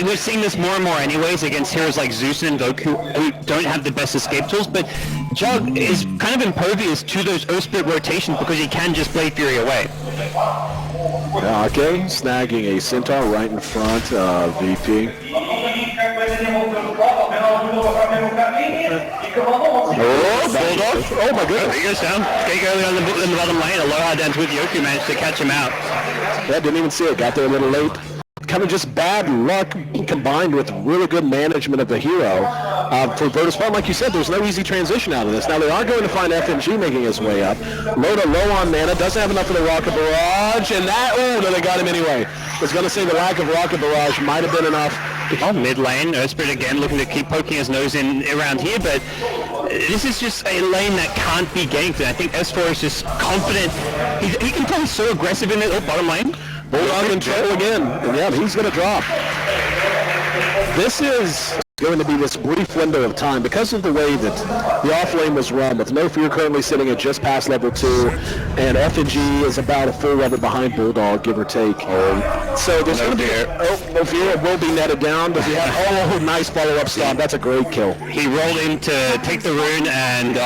we're seeing this more and more anyways against heroes like Zeus and Goku who don't have the best escape tools, but Jug is kind of impervious to those Earth Spirit rotations because he can just Blade Fury away. Okay, snagging a Centaur right in front of VP. Oh my goodness. He goes down. Skate early on in the bottom lane. A low hard dance with Yoku managed to catch him out. Yeah, didn't even see it. Got there a little late. Kind of just bad luck combined with really good management of the hero. For Virtus Farm, like you said, there's no easy transition out of this. Now they are going to find FNG making his way up. Loda low on mana, doesn't have enough for the Rocket Barrage, and that, oh, no, they got him anyway. I was going to say the lack of Rocket Barrage might have been enough. Oh, mid lane, Earthspirit again looking to keep poking his nose in around here, but this is just a lane that can't be ganked, and I think S4 is just confident. He can play so aggressive in the bottom lane. Bulldog control again, and yeah, he's going to drop. This is going to be this brief window of time because of the way that the off lane was run, with No Fear currently sitting at just past level 2, and FNG is about a full level behind Bulldog, give or take. So there's going to be No Fear. It will be netted down, but we have nice follow-up stop. That's a great kill. He rolled in to take the rune, and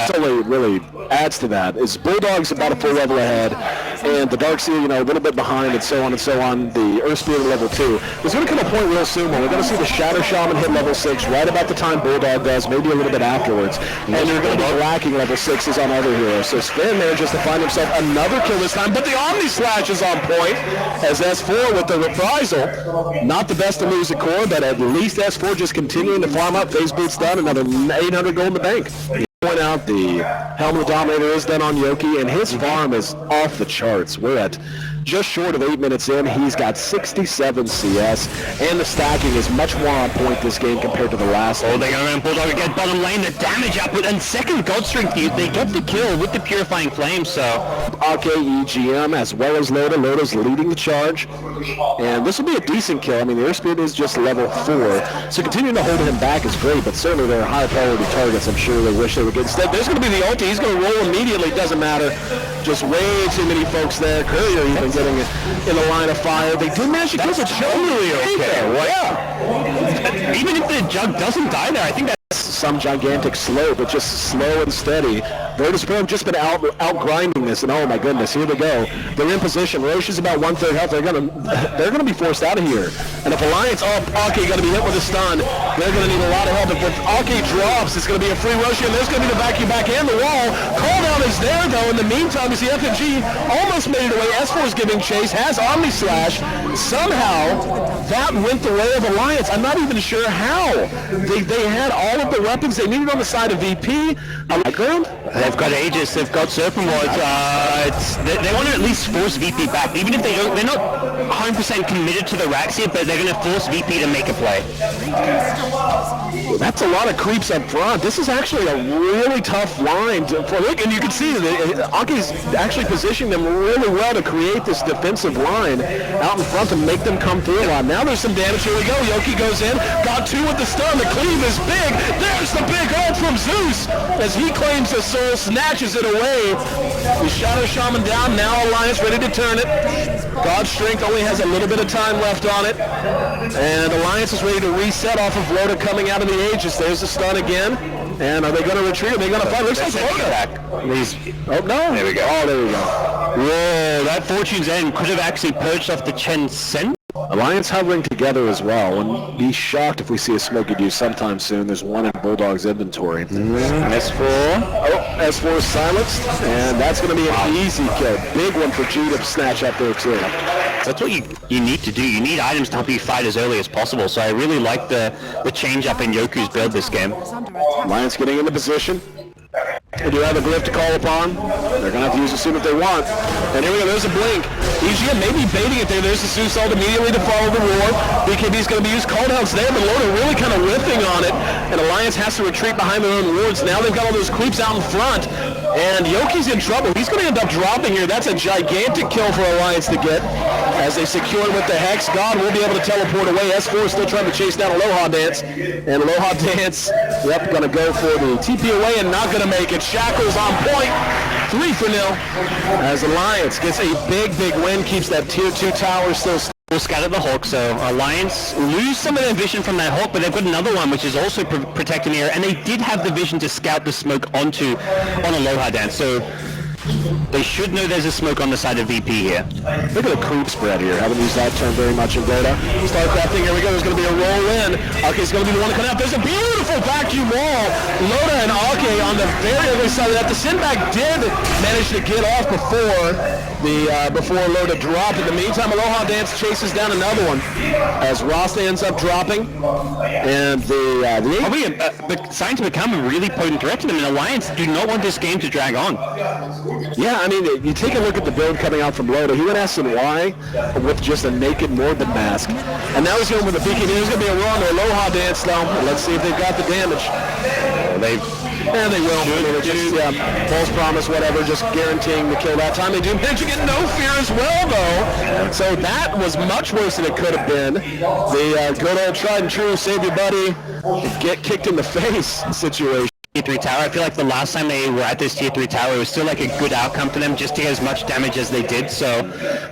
really adds to that is Bulldog's about a full level ahead, and the Darkseer, a little bit behind, and so on and so on. The Earth Spirit level 2. There's going to come a point real soon where we're going to see the Shadow Shaman hit level 6 right about the time Bulldog does, maybe a little bit afterwards, and you're going to be lacking level 6s on other heroes. So Sven manages to find himself another kill this time, but the Omni Slash is on point as S4 with the reprisal. Not the best of music core, but at least S4 just continuing to farm up. Phase boot's done, another 800 gold in the bank. Point out the Helm of the Dominator is done on Yoki, and his farm is off the charts. We're at just short of 8 minutes in. He's got 67 CS, and the stacking is much more on point this game compared to the last one. They go around Bulldog again, bottom lane, the damage output, and second God Strength, they get the kill with the Purifying Flame, so... EGM as well as Loda. Loda's leading the charge, and this will be a decent kill. I mean, the Airspeed is just level 4, so continuing to hold him back is great, but certainly they're high priority targets. I'm sure they wish they would get instead. There's going to be the ulti. He's going to roll immediately. Doesn't matter. Just way too many folks there. Courier even getting in the line of fire. They did manage to keep it totally okay. Well, yeah. Even if the Jug doesn't die there, I think that's some gigantic slow, but just slow and steady. Virtus Pro have just been out grinding this, and oh my goodness, here they go. They're in position. Roche is about 1/3 health. They're gonna be forced out of here. And if Alliance, Ake gonna be hit with a stun, they're gonna need a lot of help. If Ake drops, it's gonna be a free Roche, and there's gonna be the vacuum back and the wall. Cooldown is there though. In the meantime, you see FNG almost made it away. S4 is giving chase, has Omni Slash. Somehow that went the way of Alliance. I'm not even sure how. They had all of the weapons they needed on the side of VP. Background? They've got Aegis, they've got Serpent Wards. They want to at least force VP back, even if they're not 100% committed to the racks yet, but they're going to force VP to make a play. That's a lot of creeps up front. This is actually a really tough line for look, and you can see that Aki's actually positioning them really well to create this defensive line out in front to make them come through a lot. Now there's some damage. Here we go. Yoki goes in, got 2 with the stun. The cleave is big. There's the big ult from Zeus as he claims the soul, snatches it away. The Shadow Shaman down. Now Alliance ready to turn it. God's Strength only has a little bit of time left on it, and Alliance is ready to reset off of Loda coming out of the Aegis. There's the stun again. And are they going to retreat? Are they going to fight? Looks like Loda back. Oh, no. There we go. Oh, there we go. Whoa, that Fortune's End could have actually purged off the Chen Sen. Alliance hovering together as well. Wouldn't be shocked if we see a Smoky Dew sometime soon. There's one in Bulldog's inventory. S4. Oh, S4 is silenced, and that's going to be an easy kill. Big one for G to snatch up there too. That's what you need to do. You need items to help you fight as early as possible. So I really like the change up in Yoku's build this game. Alliance getting into position. They do have a glyph to call upon. They're going to have to use it soon if they want. And here we go, there's a blink. EGM maybe baiting it there. There's the Zeus ult immediately to follow the roar. BKB's going to be used. Cooldown's there, but Loda really kind of whiffing on it. And Alliance has to retreat behind their own wards. Now they've got all those creeps out in front. And Yoki's in trouble. He's going to end up dropping here. That's a gigantic kill for Alliance to get. As they secure it with the Hex, God will be able to teleport away. S4 is still trying to chase down Aloha Dance. And Aloha Dance, yep, going to go for the TP away and not going to make it. Shackles on point. 3-0 as Alliance gets a big win, keeps that tier 2 tower still Full scout at the Hawk, so Alliance lose some of their vision from that Hawk, but they've got another one which is also protecting the area, and they did have the vision to scout the smoke on Aloha Dance, so they should know there's a smoke on the side of VP here. Look at the creep spread here. Haven't used that term very much in Dota. Starcrafting, here we go. There's going to be a roll in. Ake's going to be the one to come out. There's a beautiful vacuum wall. Loda and Ake on the very other side of that. The Sinbad did manage to get off before Loda dropped. In the meantime, Aloha Dance chases down another one as Rasta ends up dropping. And the starting to become a really potent threat to them, and Alliance do not want this game to drag on. Yeah, I mean, you take a look at the build coming out from Loda. He went SNY with just a naked Morbid mask. And now he's going with a BKB. There's going to be a run to Aloha Dance now. Let's see if they've got the damage. They will. It's just false promise, whatever, just guaranteeing the kill that time. They do manage to get no fear as well, though. So that was much worse than it could have been. The good old tried and true, save your buddy, get kicked in the face situation. Tier 3 tower. I feel like the last time they were at this Tier 3 tower, it was still like a good outcome for them just to get as much damage as they did. So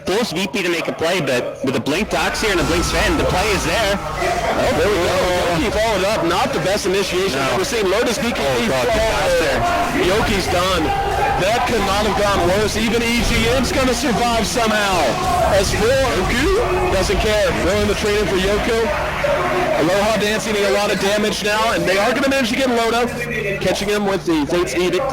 force VP to make a play, but with a Blink Darks here and a Blink Sven, the play is there. Oh, there we go. Yoki followed up. Not the best initiation I've ever seen. Lotus BKB. Yoki's done. That could not have gone worse. Even EGM's going to survive somehow. As for Yoku, doesn't care. Willing to trade in for Yoko. Aloha Dance eating a lot of damage now, and they are going to manage to get Loda, catching him with the Fate's Edict.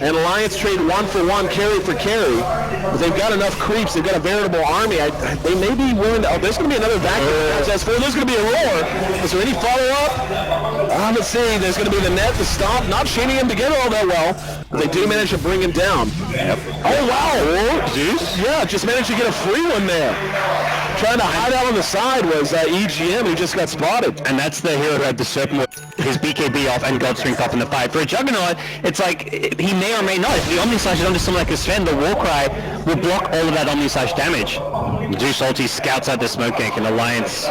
And Alliance trade 1 for 1, carry for carry. But they've got enough creeps. They've got a veritable army. They may be willing to... Oh, there's going to be another vacuum. There's going to be a roar. Is there any follow-up? Let's see. There's going to be the net, the stomp. Not chaining him together all that well. But they do manage to bring him down. Yep. Oh, wow. Zeus? Yeah, just managed to get a free one there. Trying to hide out on the side was EGM, who just got spotted. And that's the hero who had the Serpent with his BKB off and God Strength off in the fight. For a Juggernaut, it's like, he may or may not. If the Omnislash is onto someone like a Sven, the Warcry will block all of that Omnislash damage. Zeus ulti scouts out the smoke gank, and Alliance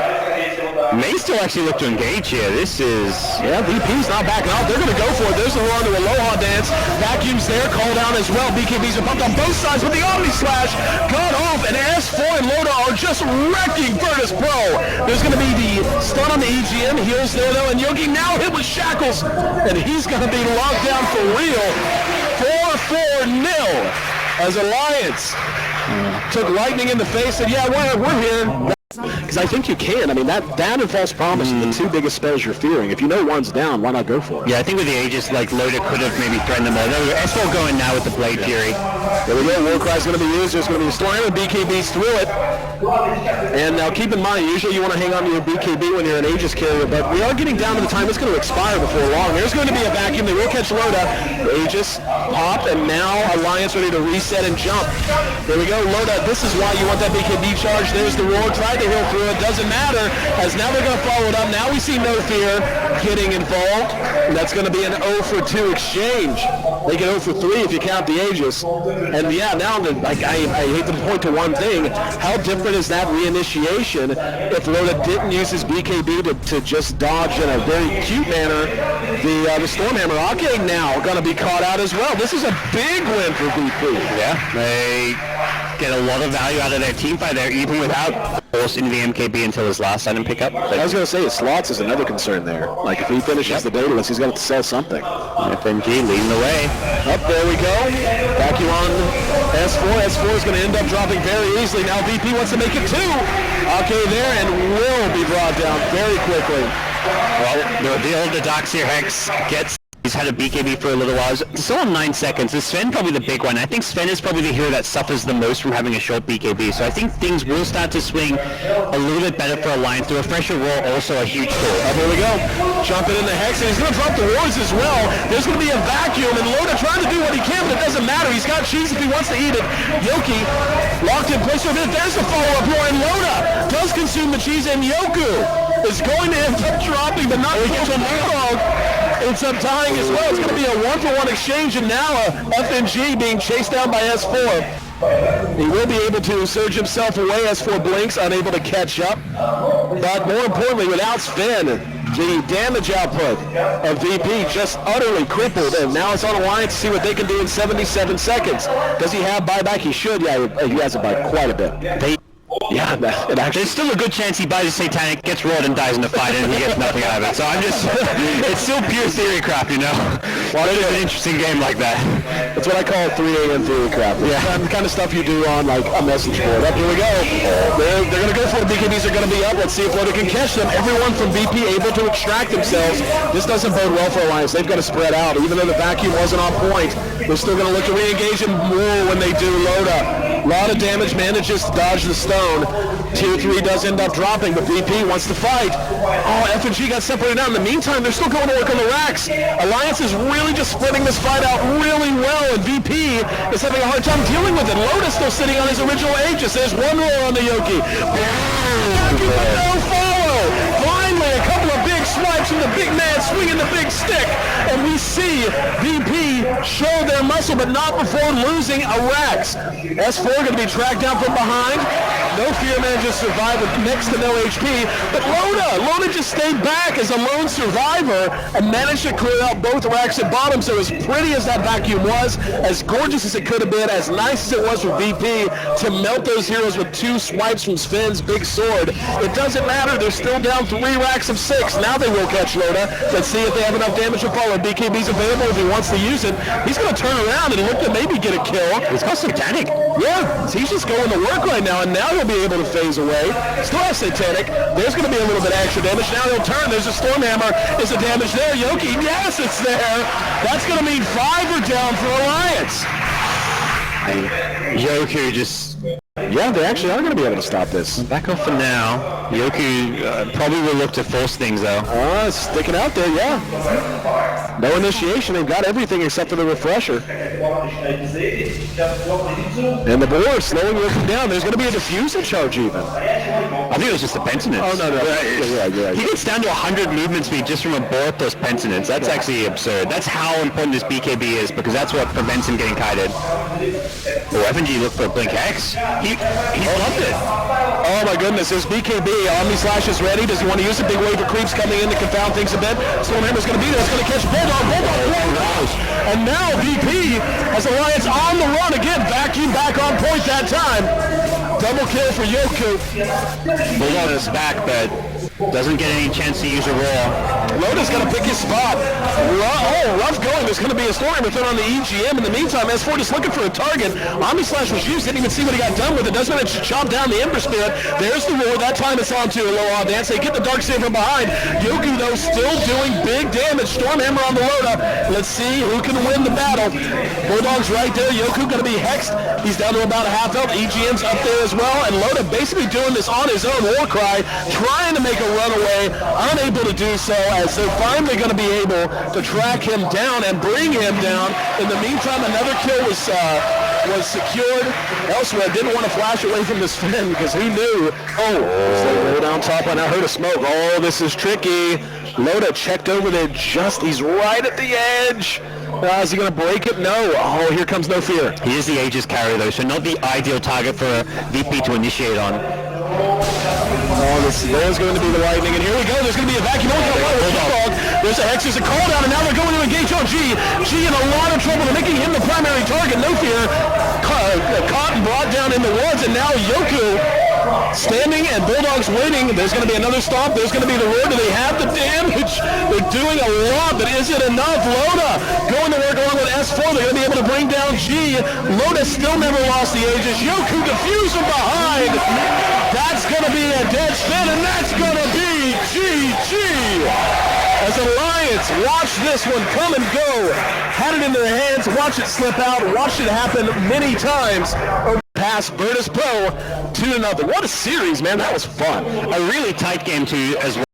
may still actually look to engage here. This is... Yeah, VP's not backing off. They're going to go for it. There's the run to Aloha Dance. Vacuum's there, call down as well. BKBs are pumped on both sides with the Omnislash. Got off, and S4 and Loda are just wrecking Virtus Pro. There's going to be the stun on the EGM. Heals there, though, and Yogi now hit with shackles, and he's going to be locked down for real. 4-4-0 as Alliance took lightning in the face and, yeah, we're here. Because I think you can. I mean, that and False Promise are the two biggest spells you're fearing. If you know one's down, why not go for it? Yeah, I think with the Aegis, like, Loda could have maybe threatened them all. S4 going now with the Blade Fury. There we go. Warcry's going to be used. There's going to be a storm and BKBs through it. And now keep in mind, usually you want to hang on to your BKB when you're an Aegis carrier, but we are getting down to the time it's going to expire before long. There's going to be a vacuum. They will catch Loda. Aegis, pop, and now Alliance ready to reset and jump. There we go. Loda, this is why you want that BKB charge. There's the roar. Tried to heal through it. Doesn't matter, as now they're going to follow it up. Now we see No Fear getting involved. And that's going to be an 0 for 2 exchange. They get 0 for 3 if you count the Aegis. And yeah, now I hate to point to one thing. How different is that reinitiation if Loda didn't use his BKB to just dodge in a very cute manner the Stormhammer? Ake now going to be caught out as well. This is a big win for VP. Yeah, they get a lot of value out of their team fight there, even without forced into the MKB until his last item pickup. I was going to say, his slots is another concern there. Like, if he finishes the Daedalus, he's going to sell something. FNG leading the way. Up there we go. Vacuum on S4. S4 is going to end up dropping very easily. Now VP wants to make it 2. Okay, there, and will be brought down very quickly. Well, the older Doxier Hex gets... He's had a BKB for a little while. It's still on 9 seconds. Is Sven probably the big one? I think Sven is probably the hero that suffers the most from having a short BKB. So I think things will start to swing a little bit better for Alliance. The refresher roll also a huge tool. Here we go. Jumping in the Hex, and he's going to drop the wards as well. There's going to be a vacuum, and Loda trying to do what he can, but it doesn't matter. He's got cheese if he wants to eat it. Yoki locked in place for a minute. There's the follow-up roar, and Loda does consume the cheese, and Yoku is going to end up dropping, but not kill the dog. It's up tying as well. It's going to be a 1-for-1 exchange, and now FNG being chased down by S4. He will be able to surge himself away. S4 blinks, unable to catch up. But more importantly, without Sven, the damage output of VP just utterly crippled, and now it's on Alliance to see what they can do in 77 seconds. Does he have buyback? He should. Yeah, he has it by quite a bit. Yeah, it actually. There's still a good chance he buys a Satanic, gets rolled and dies in the fight, and he gets nothing out of it. So I'm just, it's still pure theory crap, you know? Well, it is an interesting game like that. That's what I call 3 a.m. theory crap. Yeah. The kind of stuff you do on like a message board. Up, here we go. They're going to go for it. BKBs are going to be up. Let's see if Loda can catch them. Everyone from VP able to extract themselves. This doesn't bode well for Alliance. They've got to spread out. Even though the vacuum wasn't on point, they're still going to look to re-engage him more when they do. Loda, a lot of damage, manages to dodge the stone. Tier 3 does end up dropping, but VP wants to fight. Oh, F&G got separated out. In the meantime, they're still going to work on the racks. Alliance is really just spreading this fight out really well, and VP is having a hard time dealing with it. Loda's still sitting on his original Aegis. There's one roll on the Yoki. No follow. Finally, a couple of big swipes from the big man swinging the big stick, and we see VP show their muscle, but not before losing a Rax. S4 going to be tracked down from behind. No fear manages to survive with next to no HP, but Loda just stayed back as a lone survivor and managed to clear out both racks at bottom. So as pretty as that vacuum was, as gorgeous as it could have been, as nice as it was for VP to melt those heroes with 2 swipes from Sven's big sword, it doesn't matter. They're still down 3 racks of 6. Now they will catch Loda. Let's see if they have enough damage to follow. BKB's available if he wants to use it. He's going to turn around and look to maybe get a kill. He's got Satanic. Yeah, so he's just going to work right now, and now he'll be able to phase away. Still has Satanic. There's going to be a little bit of extra damage. Now he'll turn. There's a Stormhammer. Is the damage there? Yoki, yes, it's there. That's going to mean 5 are down for Alliance. Yoku just... Yeah, they actually are going to be able to stop this. Back off for now. Yoku probably will look to force things, though. Sticking out there, yeah. No initiation. They've got everything except for the refresher. And the board slowing Yoku down. There's going to be a diffuser charge even. I think it was just the Penitence. Oh, no. Yeah. He gets down to 100 movement speed just from a board plus Penitence. That's actually absurd. That's how important this BKB is, because that's what prevents him getting kited. Oh, FNG looked for a Blink X. He loved it. Oh my goodness, there's BKB. Omni Slash is ready. Does he want to use a big wave of creeps coming in to confound things a bit? Stormhammer's going to be there. It's going to catch Bulldog. And now VP has Alliance on the run again. Vacuum back on point that time. Double kill for Yoku. Bulldog is back, but doesn't get any chance to use a roll. Loda's going to pick his spot. Rough going. There's going to be a Stormhammer thrown on the EGM. In the meantime, S4 just looking for a target. Omni Slash was used. Didn't even see what he got done with it. Does manage to chop down the Ember Spirit. There's the roar. That time it's on to a low on dance. They get the Dark Save from behind. Yoku, though, still doing big damage. Stormhammer on the Loda. Let's see who can win the battle. Bulldog's right there. Yoku going to be hexed. He's down to about a half health. EGM's up there as well. And Loda basically doing this on his own. Warcry trying to make a runaway. Unable to do so, as they're finally going to be able to track him down and bring him down. In the meantime, another kill was secured elsewhere. Didn't want to flash away from this Sven because he knew. Right on top, and I heard a smoke. Oh, this is tricky. Loda checked over there he's right at the edge. Is he going to break it? No. Oh, here comes No Fear. He is the Aegis carrier, though, so not the ideal target for a VP to initiate on. There's going to be the lightning, and here we go. There's going to be a vacuum. There's a Hex, there's a call down, and now they're going to engage on G. G in a lot of trouble. They're making him the primary target. No Fear caught and brought down in the woods, and now Yoku standing and Bulldog's waiting. There's going to be another stop. There's going to be the roar. Do they have the damage? They're doing a lot, but is it enough? Loda going to work along with S4. They're going to be able to bring down G. Loda still never lost the Aegis. Yoku diffused from behind. That's going to be a dead spin, and that's going to be GG. As Alliance watched this one come and go, had it in their hands, watched it slip out, watched it happen many times. Past Virtus Pro 2-0. What a series, man. That was fun. A really tight game, too, as well.